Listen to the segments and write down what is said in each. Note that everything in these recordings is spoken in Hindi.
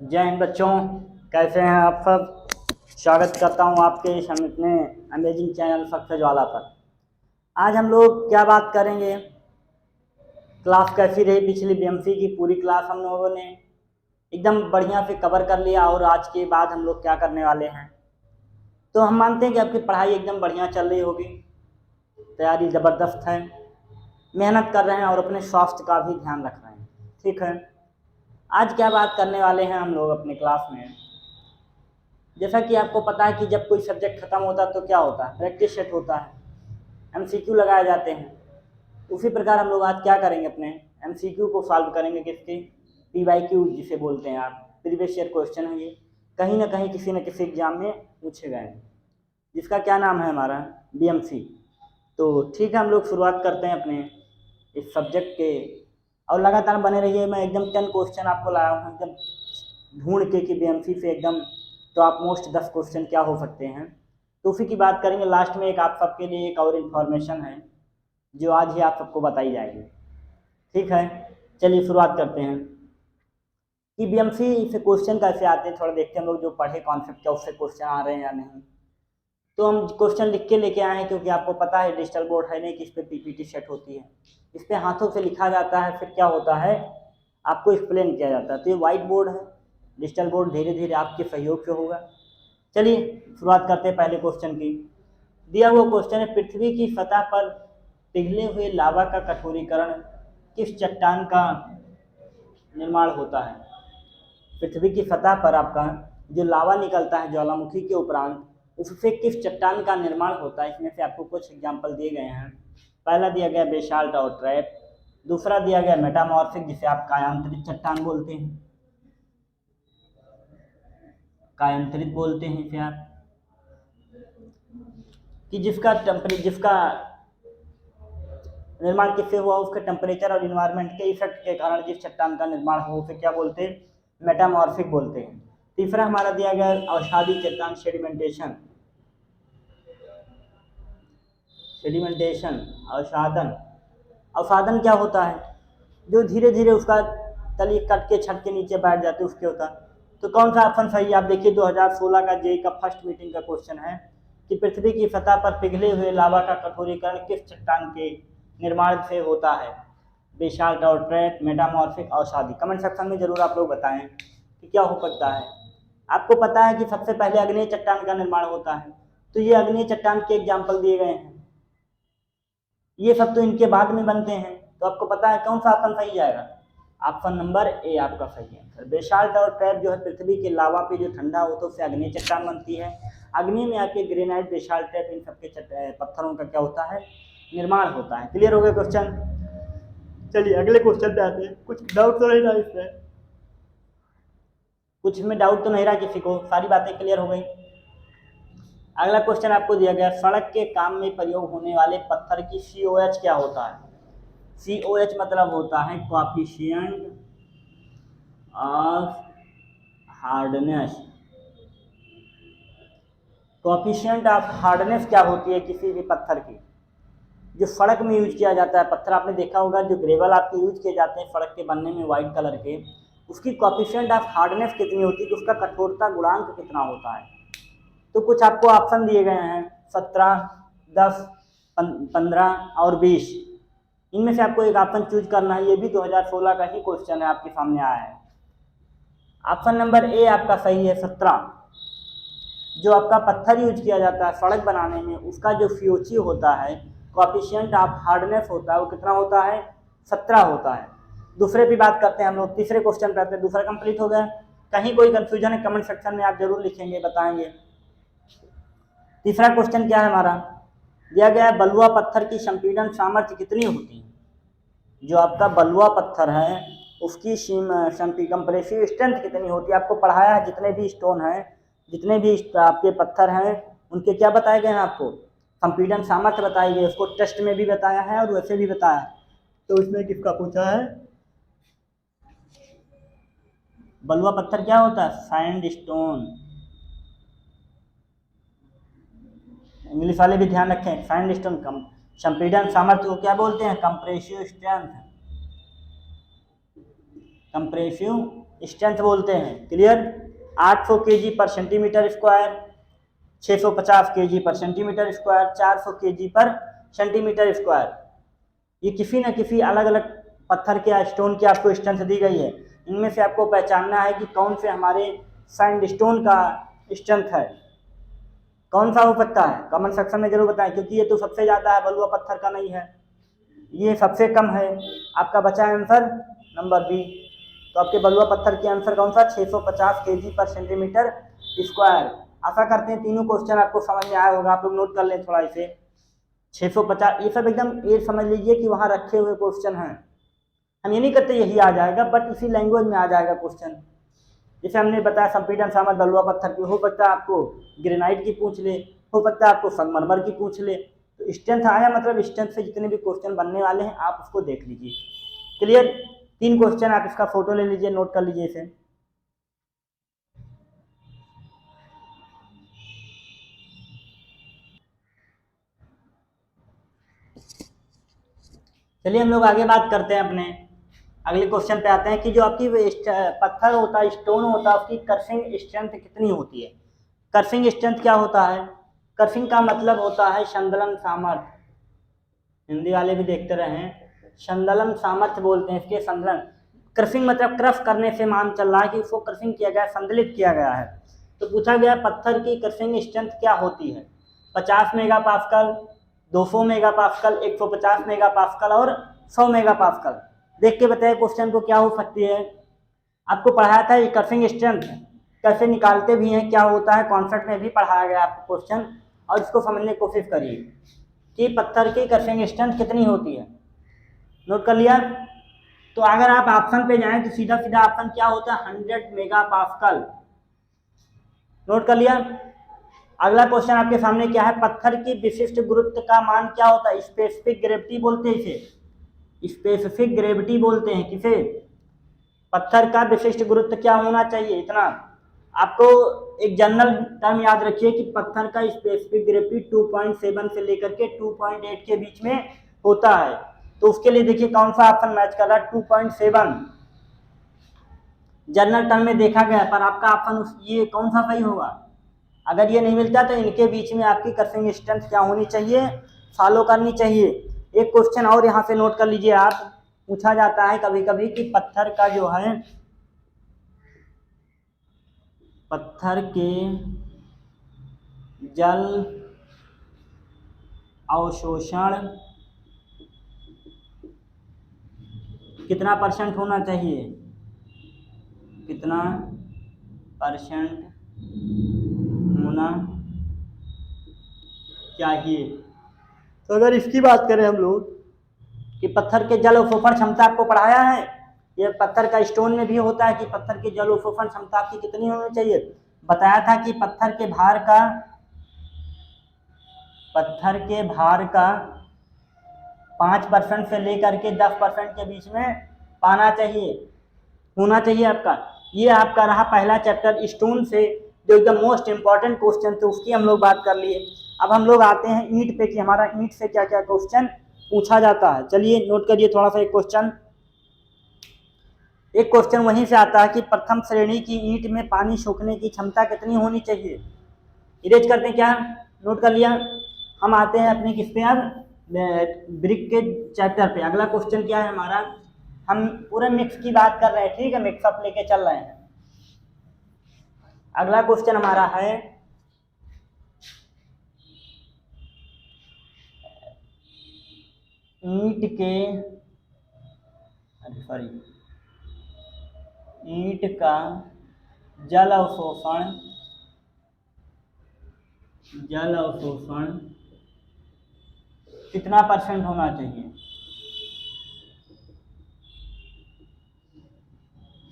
जय हिंद बच्चों, कैसे हैं आप सब। स्वागत करता हूं आपके इस हम इतने अमेजिंग चैनल सक्सेस वाला पर। आज हम लोग क्या बात करेंगे, क्लास कैसी रही पिछली बीएमसी की पूरी क्लास हम लोगों ने एकदम बढ़िया से कवर कर लिया और आज के बाद हम लोग क्या करने वाले हैं। तो हम मानते हैं कि आपकी पढ़ाई एकदम बढ़िया चल रही होगी, तैयारी ज़बरदस्त है, मेहनत कर रहे हैं और अपने स्वास्थ्य का भी ध्यान रख रहे हैं। ठीक है, आज क्या बात करने वाले हैं हम लोग अपने क्लास में। जैसा कि आपको पता है कि जब कोई सब्जेक्ट खत्म होता है तो क्या होता है, प्रैक्टिस सेट होता है, एमसीक्यू लगाए जाते हैं। उसी प्रकार हम लोग आज क्या करेंगे, अपने एमसीक्यू को सॉल्व करेंगे। किसके? पीवाईक्यू जिसे बोलते हैं आप, प्रीवियस ईयर क्वेश्चन है। ये कहीं ना कहीं किसी न किसी एग्जाम में पूछे गए हैं, जिसका क्या नाम है हमारा बीएमसी। तो ठीक है, हम लोग शुरुआत करते हैं अपने इस सब्जेक्ट के और लगातार बने रहिए। मैं एकदम 10 क्वेश्चन आपको लाया हूँ एकदम ढूंढ के कि बीएमसी से एकदम टॉप मोस्ट 10 क्वेश्चन क्या हो सकते हैं। तो उसी की बात करेंगे। लास्ट में एक आप सबके लिए एक और इन्फॉर्मेशन है जो आज ही आप सबको बताई जाएगी। ठीक है, चलिए शुरुआत करते हैं कि बीएमसी से क्वेश्चन कैसे आते हैं। थोड़ा देखते हैं हम लोग जो पढ़े कॉन्सेप्ट क्या उससे क्वेश्चन आ रहे हैं या नहीं। तो हम क्वेश्चन लिख के लेके आए हैं क्योंकि आपको पता है डिजिटल बोर्ड है नहीं कि इस पर पीपीटी सेट होती है, इस पर हाथों से लिखा जाता है, फिर क्या होता है आपको एक्सप्लेन किया जाता है। तो ये वाइट बोर्ड है, डिजिटल बोर्ड धीरे धीरे आपके सहयोग से होगा। चलिए शुरुआत करते हैं पहले क्वेश्चन की। दिया हुआ क्वेश्चन है, पृथ्वी की सतह पर पिघले हुए लावा का कठोरीकरण किस चट्टान का निर्माण होता है। पृथ्वी की सतह पर आपका जो लावा निकलता है ज्वालामुखी के उपरांत, उससे किस चट्टान का निर्माण होता है। इसमें से आपको कुछ एग्जाम्पल दिए गए हैं। पहला दिया गया बेसाल्ट और ट्रैप, दूसरा दिया गया मेटामॉर्फिक जिसे आप कायांतरित चट्टान बोलते हैं, कायांतरित बोलते हैं इसे आप, कि जिसका निर्माण किससे हुआ, उसके टेम्परेचर और इन्वायरमेंट के इफेक्ट के कारण जिस चट्टान का निर्माण हो उसे क्या बोलते हैं, मेटामॉर्फिक बोलते हैं। तीसरा हमारा दिया गया अवसादी चट्टान, सेडिमेंटेशन, सेडिमेंटेशन अवसादन। अवसादन क्या होता है, जो धीरे धीरे उसका तली कट के छट के नीचे बैठ जाते हैं उसके होता है। तो कौन सा ऑप्शन सही है, आप देखिए 2016 का जेईई का फर्स्ट मीटिंग का क्वेश्चन है कि पृथ्वी की सतह पर पिघले हुए लावा का कठोरीकरण किस चट्टान के निर्माण से होता है। बेसाल्ट और ट्रैप, मेटामॉर्फिक, अवसादी। कमेंट सेक्शन में जरूर आप लोग बताएं कि क्या हो सकता है। आपको पता है कि सबसे पहले अग्नेय चट्टान का निर्माण होता है, तो ये अग्नेय चट्टान के एग्जाम्पल दिए गए हैं, ये सब तो इनके बाद में बनते हैं। तो आपको पता है कौन सा ऑप्शन सही जाएगा, ऑप्शन नंबर ए आपका सही है। बेसाल्ट और ट्रैप जो है पृथ्वी के लावा पे जो ठंडा होता है उससे अग्नेय चट्टान बनती है। अग्नि में आके ग्रेनाइट, बेसाल्ट, ट्रैप इन सबके पत्थरों का क्या होता है, निर्माण होता है। क्लियर हो गया क्वेश्चन। चलिए अगले क्वेश्चन पे आते हैं। कुछ डाउट तो नहीं रहा इसमें, कुछ में डाउट तो नहीं रहा किसी को, सारी बातें क्लियर हो गई। अगला क्वेश्चन आपको दिया गया, सड़क के काम में प्रयोग होने वाले पत्थर की COH क्या होता है। COH मतलब होता है coefficient of hardness. Coefficient of hardness क्या होती है किसी भी पत्थर की, जो सड़क में यूज किया जाता है। पत्थर आपने देखा होगा जो ग्रेवल आपके यूज किए जाते हैं सड़क के बनने में वाइट कलर के, उसकी कोएफिशिएंट ऑफ हार्डनेस कितनी होती है, तो उसका कठोरता गुणांक कितना होता है। तो कुछ आपको ऑप्शन दिए गए हैं 17, 10, 15 और 20। इनमें से आपको एक ऑप्शन चूज करना है। ये भी 2016 का ही क्वेश्चन है, आपके सामने आया है। ऑप्शन नंबर ए आपका सही है, 17। जो आपका पत्थर यूज किया जाता है सड़क बनाने में, उसका जो COC होता है, कोएफिशिएंट ऑफ हार्डनेस होता है, वो कितना होता है, 17 होता है। दूसरे पे बात करते हैं हम लोग, तीसरे क्वेश्चन पे आते हैं। दूसरा कंप्लीट हो गया। कहीं कोई कंफ्यूजन है कमेंट सेक्शन में आप जरूर लिखेंगे, बताएंगे। तीसरा क्वेश्चन क्या है हमारा, दिया गया है बलुआ पत्थर की संपीड़न सामर्थ्य कितनी होती है। जो आपका बलुआ पत्थर है उसकी कंप्रेसिव स्ट्रेंथ कितनी होती है। आपको पढ़ाया है जितने भी स्टोन हैं, जितने भी आपके पत्थर हैं, उनके क्या बताए गए हैं आपको, संपीड़न सामर्थ्य बताई गई। उसको टेस्ट में भी बताया है और वैसे भी बताया है। तो इसमें किसका पूछा है, बलुआ पत्थर क्या होता है, सैंड स्टोन। इंग्लिश वाले भी ध्यान रखें, सैंड स्टोन कम संपीड़न सामर्थ्य को क्या बोलते हैं, कंप्रेसिव स्ट्रेंथ, कंप्रेसिव स्ट्रेंथ बोलते हैं। क्लियर। 800 kg पर सेंटीमीटर स्क्वायर, 650 kg पर सेंटीमीटर स्क्वायर, 400 kg पर सेंटीमीटर स्क्वायर। ये किसी न किसी अलग अलग पत्थर के या स्टोन की आपको स्ट्रेंथ दी गई है। इनमें से आपको पहचानना है कि कौन से हमारे सैंडस्टोन का स्ट्रेंथ है, कौन सा हो सकता है। कमेंट सेक्शन में जरूर बताएं, क्योंकि ये तो सबसे ज़्यादा है, बलुआ पत्थर का नहीं है, ये सबसे कम है। आपका बचा आंसर नंबर बी। तो आपके बलुआ पत्थर की आंसर कौन सा, 650 kg पर सेंटीमीटर स्क्वायर। आशा करते हैं तीनों क्वेश्चन आपको समझ में आया होगा। आप लोग नोट कर लें थोड़ा इसे। 650 ये सब एकदम ये समझ लीजिए कि वहाँ रखे हुए क्वेश्चन हैं। हम ये नहीं कहते यही आ जाएगा, बट इसी लैंग्वेज में आ जाएगा क्वेश्चन। जैसे हमने बताया संपीड़न सामर्थ बलुआ पत्थर की, हो सकता है आपको ग्रेनाइट की पूछ ले, हो सकता है आपको संगमरमर की पूछ ले। तो स्ट्रेंथ आया मतलब स्ट्रेंथ से जितने भी क्वेश्चन बनने वाले हैं आप उसको देख लीजिए। क्लियर। 3 क्वेश्चन, आप इसका फोटो ले लीजिए, नोट कर लीजिए इसे। चलिए हम लोग आगे बात करते हैं, अपने अगले क्वेश्चन पे आते हैं कि जो आपकी पत्थर होता है, स्टोन होता है, उसकी कर्सिंग स्ट्रेंथ कितनी होती है। कर्सिंग स्ट्रेंथ क्या होता है, कर्सिंग का मतलब होता है संदलन सामर्थ्य। हिंदी वाले भी देखते रहे, संदलन सामर्थ्य बोलते हैं इसके, संदलन। क्रशिंग मतलब क्रश करने से मान चल रहा है कि उसको क्रशिंग किया गया, संदलित किया गया है। तो पूछा गया पत्थर की क्रशिंग स्ट्रेंथ क्या होती है। 50 mega pascal, 200 mega pascal, 150 mega pascal और 100 मेगा पास्कल। देख के बताइए क्वेश्चन को क्या हो सकती है। आपको पढ़ाया था ये क्रशिंग स्ट्रेंथ कैसे निकालते भी हैं, क्या होता है, कॉन्सेप्ट में भी पढ़ाया गया आपको क्वेश्चन, और इसको समझने की कोशिश करिए कि पत्थर की क्रशिंग स्ट्रेंथ कितनी होती है। नोट कर लिया। तो अगर आप ऑप्शन पे जाएं तो सीधा सीधा ऑप्शन क्या होता है, 100 मेगा पास्कल। नोट कर लिया। अगला क्वेश्चन आपके सामने क्या है, पत्थर की विशिष्ट गुरुत्व का मान क्या होता है। स्पेसिफिक ग्रेविटी बोलते हैं इसे, स्पेसिफिक ग्रेविटी बोलते हैं किसे, पत्थर का विशिष्ट गुरुत्व क्या होना चाहिए। इतना आपको एक जनरल टर्म याद रखिए कि पत्थर का स्पेसिफिक ग्रेविटी 2.7 से लेकर के 2.8 के बीच में होता है। तो उसके लिए देखिए कौन सा ऑप्शन मैच कर रहा है, 2.7 जनरल टर्म में देखा गया, पर आपका ऑप्शन ये कौन सा सही होगा। अगर ये नहीं मिलता तो इनके बीच में आपकी क्रशिंग स्ट्रेंथ क्या होनी चाहिए, फॉलो करनी चाहिए। एक क्वेश्चन और यहाँ से नोट कर लीजिए आप, पूछा जाता है कभी कभी कि पत्थर का जो है, पत्थर के जल अवशोषण कितना % होना चाहिए, कितना % होना चाहिए। तो अगर इसकी बात करें हम लोग कि पत्थर के जल अवशोषण क्षमता आपको पढ़ाया है, ये पत्थर का स्टोन में भी होता है कि पत्थर की जल अवशोषण क्षमता आपकी कितनी होनी चाहिए। बताया था कि पत्थर के भार का 5% से लेकर के 10% के बीच में पाना चाहिए, होना चाहिए आपका। ये आपका रहा पहला चैप्टर स्टोन से, जो एकदम मोस्ट इंपॉर्टेंट क्वेश्चन थे उसकी हम लोग बात कर लिए। अब हम लोग आते हैं ईंट पे कि हमारा ईंट से क्या क्या क्वेश्चन पूछा जाता है। चलिए नोट करिए थोड़ा सा एक क्वेश्चन वहीं से आता है कि प्रथम श्रेणी की ईंट में पानी सोखने की क्षमता कितनी होनी चाहिए। इरेज करते हैं क्या, नोट कर लिया। हम आते हैं अपने किस पे, अब ब्रिक के चैप्टर पे। अगला क्वेश्चन क्या है हमारा, हम पूरे मिक्स की बात कर रहे हैं, ठीक है, मिक्सअप लेके चल रहे हैं। अगला क्वेश्चन हमारा है ईंट का जल अवशोषण कितना % होना चाहिए।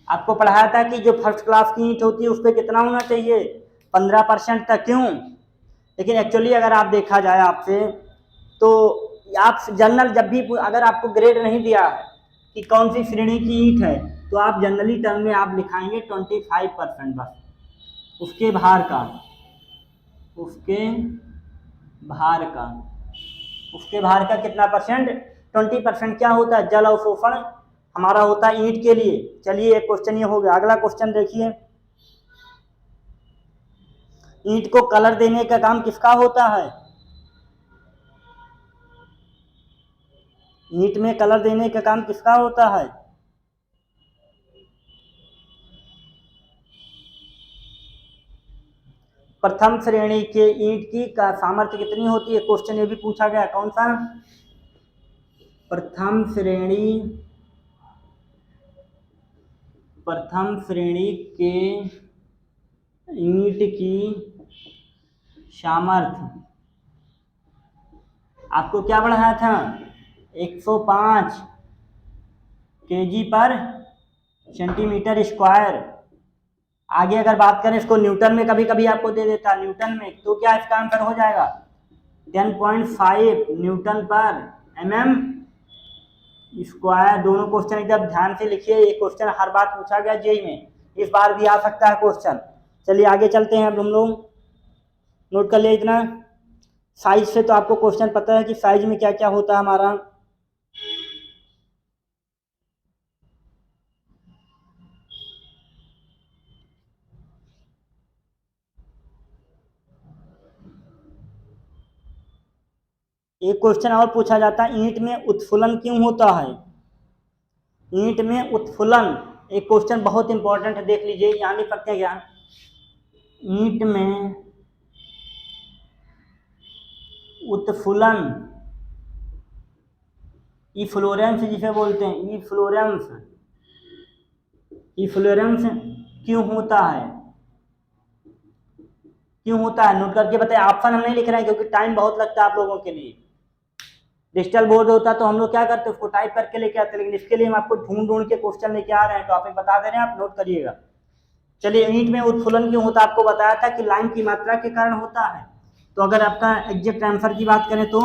आपको पढ़ाया था कि जो फर्स्ट क्लास की ईंट होती है उस पर कितना होना चाहिए, 15% तक। क्यों, लेकिन एक्चुअली अगर आप देखा जाए आपसे, तो आप जनरल जब भी अगर आपको ग्रेड नहीं दिया है कि कौन सी श्रेणी की ईंट है, तो आप जनरली टर्म में आप लिखाएंगे 25% बस। उसके भार का कितना %, 20% क्या होता है, जल अवशोषण हमारा होता है ईंट के लिए। चलिए एक क्वेश्चन ये हो गया। अगला क्वेश्चन देखिए, ईंट को कलर देने का काम किसका होता है? ईंट में कलर देने का काम किसका होता है? प्रथम श्रेणी के ईंट की सामर्थ्य कितनी होती है? क्वेश्चन ये भी पूछा गया। कौन सा? प्रथम श्रेणी के ईंट की सामर्थ्य आपको क्या बढ़ाया था? 105 केजी पर सेंटीमीटर स्क्वायर। आगे अगर बात करें इसको न्यूटन में, कभी कभी आपको दे देता न्यूटन में, तो क्या इसका आंसर हो जाएगा 10.5 न्यूटन पर mm स्क्वायर। दोनों क्वेश्चन एकदम ध्यान से लिखिए, ये क्वेश्चन हर बार पूछा गया जेई में, इस बार भी आ सकता है क्वेश्चन। चलिए आगे चलते हैं। अब हम लोग नोट कर लिया इतना। साइज से तो आपको क्वेश्चन पता है कि साइज में क्या क्या होता है हमारा। एक क्वेश्चन और पूछा जाता है, ईंट में उत्फुलन क्यों होता है? ईंट में उत्फुलन एक क्वेश्चन बहुत इंपॉर्टेंट है, देख लीजिए। यहाँ लिख सकते हैं क्या? ईंट में उत्फुलन, इफ्लोरेंस जिसे बोलते हैं, इफ्लोरेंस क्यों होता है? क्यों होता है नोट करके बताइए। ऑप्शन हम नहीं लिख रहे हैं क्योंकि टाइम बहुत लगता है आप लोगों के लिए। डिजिटल बोर्ड होता तो हम लोग क्या करते, उसको टाइप करके लेके आते, लेकिन इसके लिए हम आपको ढूंढ ढूंढ के क्वेश्चन लेके आ रहे हैं, तो आप बता दे रहे हैं, आप नोट करिएगा। चलिए, ईंट में उत्फुलन क्यों होता है? आपको बताया था कि लाइम की मात्रा के कारण होता है। तो अगर आपका एग्जैक्ट आंसर की बात करें तो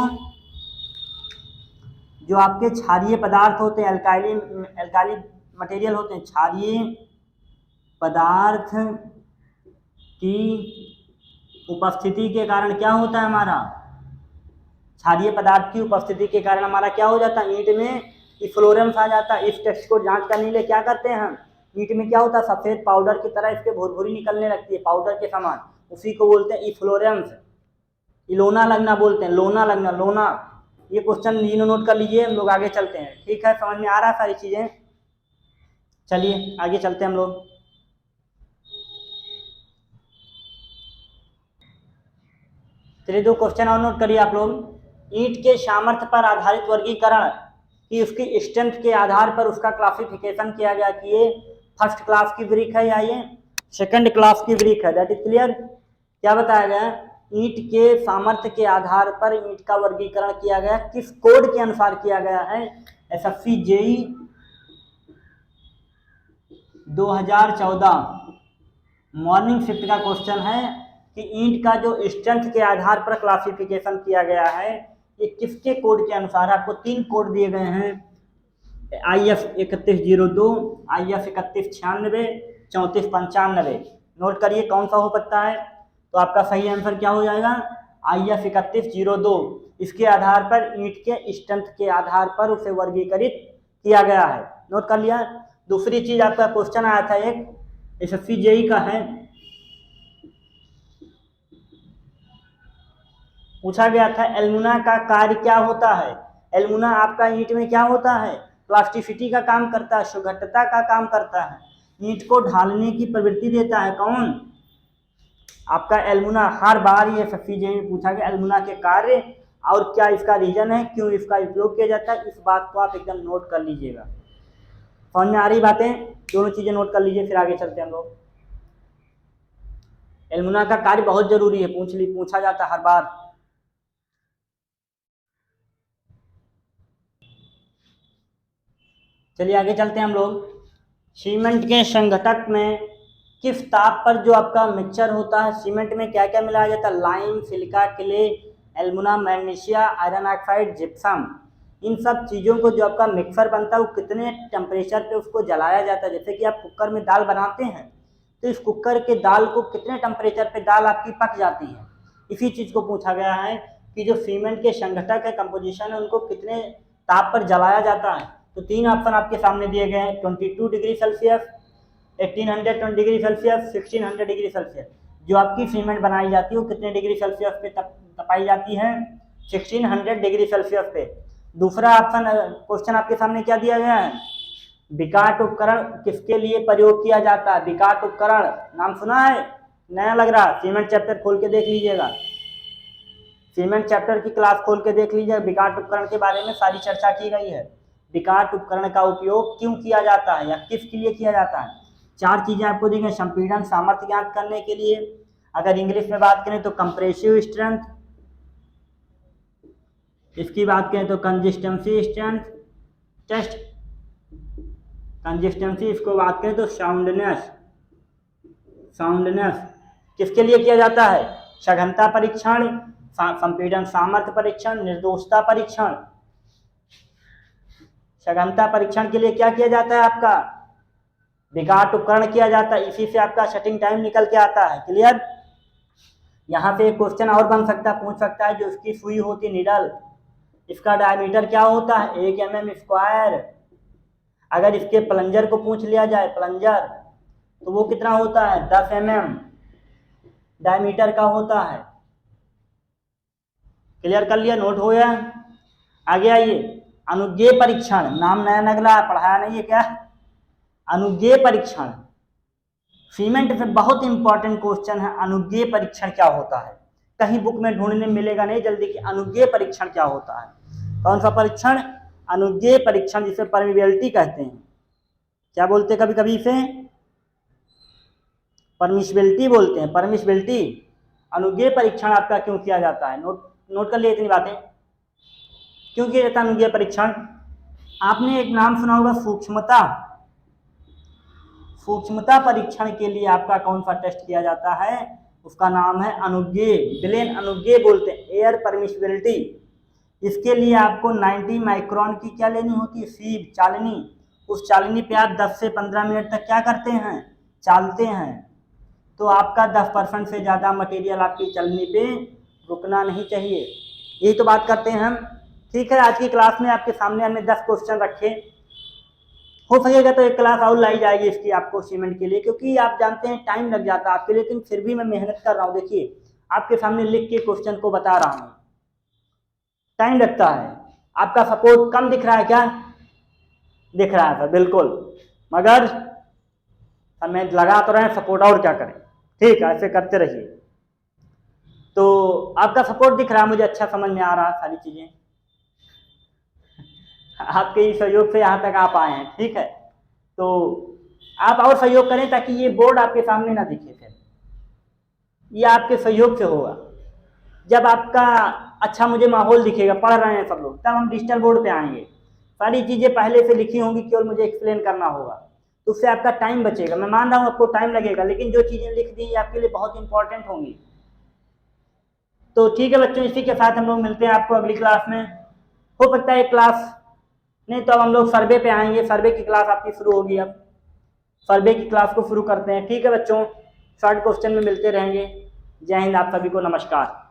जो आपके क्षारीय पदार्थ होते हैं, एल्काली मटेरियल होते हैं, क्षारीय पदार्थ की उपस्थिति के कारण क्या होता है हमारा? क्षारीय पदार्थ की उपस्थिति के कारण हमारा क्या हो जाता है? ईंट में इफ्लोरेंस आ जाता है। इस टेस्ट को जांच करने के लिए क्या करते हैं हम? ईंट में क्या होता है? सफेद पाउडर की तरह इसके भुरभुरी निकलने लगती है, पाउडर के समान, उसी को बोलते हैं इफ्लोरेंस। इलोना लगना बोलते हैं, लोना लगना, लोना। ये क्वेश्चन नोट कर लीजिए, हम लोग आगे चलते हैं। ठीक है, समझ में आ रहा है सारी चीजें? चलिए आगे चलते हैं हम लोग। चलिए दो क्वेश्चन और नोट करिए आप लोग। ईंट के सामर्थ्य पर आधारित वर्गीकरण कि उसकी स्ट्रेंथ के आधार पर उसका क्लासिफिकेशन किया गया कि ये फर्स्ट क्लास की ब्रिक है या ये सेकंड क्लास की ब्रिक है। That is clear. क्या बताया गया? ईंट के सामर्थ्य के आधार पर ईंट का वर्गीकरण किया गया, किस कोड के अनुसार किया गया है? एसएससी जेई 2014 मॉर्निंग शिफ्ट का क्वेश्चन है कि ईंट का जो स्ट्रेंथ के आधार पर क्लासिफिकेशन किया गया है, ये किसके कोड के अनुसार? आपको 3 कोड दिए गए हैं, IF 3102, IF 3196, 3495। नोट करिए कौन सा हो सकता है। तो आपका सही आंसर क्या हो जाएगा? IF 3102। इसके आधार पर ईंट के स्ट्रेंथ के आधार पर उसे वर्गीकृत किया गया है। नोट कर लिया। दूसरी चीज, आपका क्वेश्चन आया था एक एसएससी जेई का है, पूछा गया था एल्मुना का कार्य क्या होता है? एल्मुना आपका ईंट में क्या होता है? प्लास्टिसिटी का काम करता है, सुघट्टता का काम करता है, ईंट को ढालने की प्रवृत्ति देता है। कौन? आपका एल्मुना। हर बार ये एसएससी जेई में पूछा गया एल्मुना के कार्य और क्या इसका रीजन है, क्यों इसका उपयोग किया जाता है। इस बात को आप एकदम नोट कर लीजिएगा। समझ में आ रही बातें? दोनों चीजें नोट कर लीजिए, फिर आगे चलते हैं हम लोग। एल्मुना का कार्य बहुत जरूरी है, पूछा जाता है हर बार। चलिए आगे चलते हैं हम लोग। सीमेंट के संघटक में किस ताप पर जो आपका मिक्सचर होता है, सीमेंट में क्या क्या मिलाया जाता है? Lime, silica, clay, alumina, magnesia, iron oxide, gypsum. इन सब चीज़ों को जो आपका मिक्सर बनता है वो कितने टेम्परेचर पे उसको जलाया जाता है? जैसे कि आप कुकर में दाल बनाते हैं तो इस कुकर के दाल को कितने टेम्परेचर पे दाल आपकी पक जाती है, इसी चीज़ को पूछा गया है कि जो सीमेंट के संघटक है, कंपोजिशन है, उनको कितने ताप पर जलाया जाता है। तो 3 ऑप्शन आपके सामने दिए गए हैं, 22 degree Celsius, 1820 degree Celsius, 1600 degree Celsius. जो आपकी सीमेंट बनाई जाती है वो कितने डिग्री सेल्सियस पे तपाई जाती है? 1600 डिग्री सेल्सियस पे। दूसरा ऑप्शन क्वेश्चन आपके सामने क्या दिया गया है? विकाट उपकरण किसके लिए प्रयोग किया जाता है? विकाट उपकरण नाम सुना है? नया लग रहा है? सीमेंट चैप्टर खोल के देख लीजिएगा, सीमेंट चैप्टर की क्लास खोल के देख लीजिए, विकाट उपकरण के बारे में सारी चर्चा की गई है। विकाट उपकरण का उपयोग क्यों किया जाता है या किसके लिए किया जाता है? 4 चीजें आपको दी गई। संपीड़न सामर्थ्य ज्ञात करने के लिए, अगर इंग्लिश में बात करें तो कंप्रेसिव स्ट्रेंथ, इसकी बात करें तो कंसिस्टेंसी स्ट्रेंथ टेस्ट, कंसिस्टेंसी इसको बात करें तो साउंडनेस, साउंडनेस किसके लिए किया जाता है? सघनता परीक्षण, संपीड़न सामर्थ्य परीक्षण, निर्दोषता परीक्षण। सघनता परीक्षण के लिए क्या किया जाता है? आपका विकाट उपकरण किया जाता है, इसी से आपका शटिंग टाइम निकल के आता है। क्लियर? यहाँ पे एक क्वेश्चन और बन सकता है, पूछ सकता है, जो इसकी सुई होती निडल, इसका डायमीटर क्या होता है? 1 mm स्क्वायर। अगर इसके प्लंजर को पूछ लिया जाए, प्लंजर, तो वो कितना होता है? 10 mm डायमीटर का होता है। क्लियर कर लिया? नोट हो गया? आगे आइए, अनुज्ञेय परीक्षण, नाम नया नगला, पढ़ाया नहीं है क्या? अनुज्ञेय परीक्षण सीमेंट से बहुत इंपॉर्टेंट क्वेश्चन है। अनुज्ञेय परीक्षण क्या होता है? कहीं बुक में ढूंढने मिलेगा नहीं जल्दी कि अनुज्ञेय परीक्षण क्या होता है। कौन सा परीक्षण? अनुज्ञेय परीक्षण, जिसे परमिबिलिटी कहते हैं। क्या बोलते हैं? कभी कभी इसे परमिशिबिलिटी बोलते हैं, परमिशिबिलिटी। अनुज्ञेय परीक्षण आपका क्यों किया जाता है? नोट कर लिए इतनी बातें। क्यों किया जाता है अनुज्ञेय परीक्षण? आपने एक नाम सुना होगा, सूक्ष्मता। सूक्ष्मता परीक्षण के लिए आपका कौन सा टेस्ट किया जाता है? उसका नाम है अनुज्ञेय, ब्लेन अनुज्ञेय बोलते हैं, एयर परमिशिबिलिटी। इसके लिए आपको 90 माइक्रोन की क्या लेनी होती है? सीब, चालनी। उस चालनी पे आप 10 से 15 मिनट तक क्या करते हैं? चालते हैं। तो आपका 10% से ज़्यादा मटेरियल आपकी चालनी पे रुकना नहीं चाहिए। यही तो बात करते हैं हम। ठीक है, आज की क्लास में आपके सामने हमने 10 क्वेश्चन रखे। हो सकेगा तो एक क्लास और लाई जाएगी इसकी आपको सीमेंट के लिए, क्योंकि आप जानते हैं टाइम लग जाता है आपके लिए, लेकिन फिर भी मैं मेहनत कर रहा हूँ। देखिए, आपके सामने लिख के क्वेश्चन को बता रहा हूँ, टाइम लगता है। आपका सपोर्ट कम दिख रहा है क्या? दिख रहा है सर, बिल्कुल, मगर हमें लगा तो रहे सपोर्ट, और क्या करें। ठीक है, ऐसे करते रहिए। तो आपका सपोर्ट दिख रहा है, मुझे अच्छा समझ में आ रहा है सारी चीजें। आपके सहयोग से यहाँ तक आप आए हैं। ठीक है, तो आप और सहयोग करें ताकि ये बोर्ड आपके सामने ना दिखे। फिर ये आपके सहयोग से होगा। जब आपका अच्छा मुझे माहौल दिखेगा, पढ़ रहे हैं सब लोग, तब हम डिजिटल बोर्ड पे आएंगे। सारी चीजें पहले से लिखी होंगी, केवल मुझे एक्सप्लेन करना होगा, तो उससे आपका टाइम बचेगा। मैं मान रहा हूँ आपको टाइम लगेगा, लेकिन जो चीजें लिख दी आपके लिए बहुत इंपॉर्टेंट होंगी। तो ठीक है बच्चों, इसी के साथ हम लोग मिलते हैं आपको अगली क्लास में। हो सकता है एक क्लास नहीं तो अब हम लोग सर्वे पे आएंगे। सर्वे की क्लास आपकी शुरू होगी। अब सर्वे की क्लास को शुरू करते हैं। ठीक है बच्चों, शॉर्ट क्वेश्चन में मिलते रहेंगे। जय हिंद, आप सभी को नमस्कार।